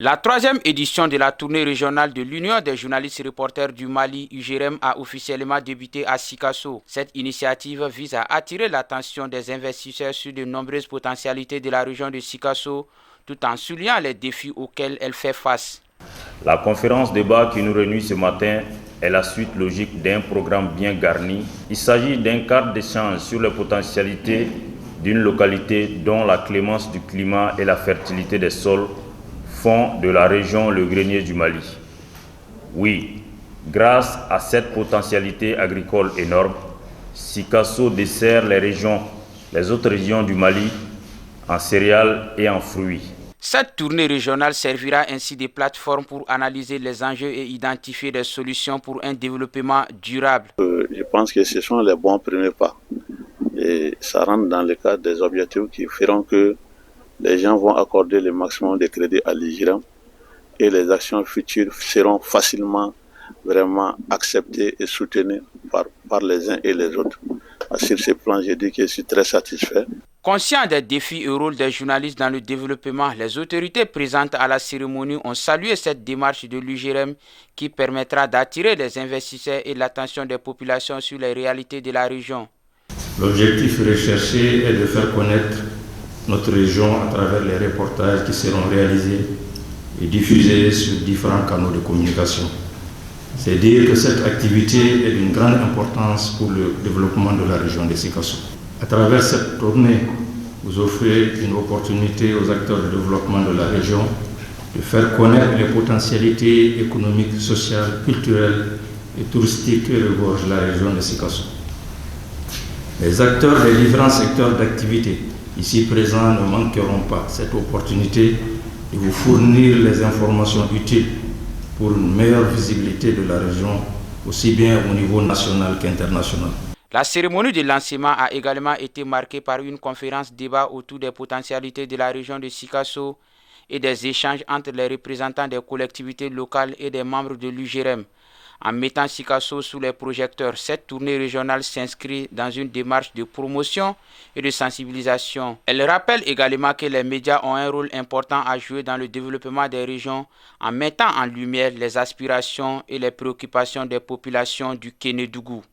La troisième édition de la tournée régionale de l'Union des journalistes reporters du Mali, UGRM, a officiellement débuté à Sikasso. Cette initiative vise à attirer l'attention des investisseurs sur de nombreuses potentialités de la région de Sikasso, tout en soulignant les défis auxquels elle fait face. La conférence débat qui nous réunit ce matin est la suite logique d'un programme bien garni. Il s'agit d'un cadre d'échange sur les potentialités d'une localité dont la clémence du climat et la fertilité des sols font de la région le grenier du Mali. Oui, grâce à cette potentialité agricole énorme, Sikasso dessert les autres régions du Mali en céréales et en fruits. Cette tournée régionale servira ainsi de plateforme pour analyser les enjeux et identifier des solutions pour un développement durable. Je pense que ce sont les bons premiers pas. Et ça rentre dans le cadre des objectifs qui feront que les gens vont accorder le maximum de crédits à l'IGRAM et les actions futures seront facilement vraiment acceptées et soutenues par les uns et les autres. Sur ce plan, je dis que je suis très satisfait. Conscients des défis et rôle des journalistes dans le développement, les autorités présentes à la cérémonie ont salué cette démarche de l'UGRM qui permettra d'attirer les investisseurs et l'attention des populations sur les réalités de la région. L'objectif recherché est de faire connaître notre région à travers les reportages qui seront réalisés et diffusés sur différents canaux de communication. C'est dire que cette activité est d'une grande importance pour le développement de la région de Sikasso. À travers cette tournée, vous offrez une opportunité aux acteurs de développement de la région de faire connaître les potentialités économiques, sociales, culturelles et touristiques que regorge la région de Sikasso. Les acteurs des différents secteurs d'activité ici présents ne manqueront pas cette opportunité de vous fournir les informations utiles pour une meilleure visibilité de la région, aussi bien au niveau national qu'international. La cérémonie de lancement a également été marquée par une conférence débat autour des potentialités de la région de Sikasso et des échanges entre les représentants des collectivités locales et des membres de l'UGRM. En mettant Sikasso sous les projecteurs, cette tournée régionale s'inscrit dans une démarche de promotion et de sensibilisation. Elle rappelle également que les médias ont un rôle important à jouer dans le développement des régions en mettant en lumière les aspirations et les préoccupations des populations du Kénédougou.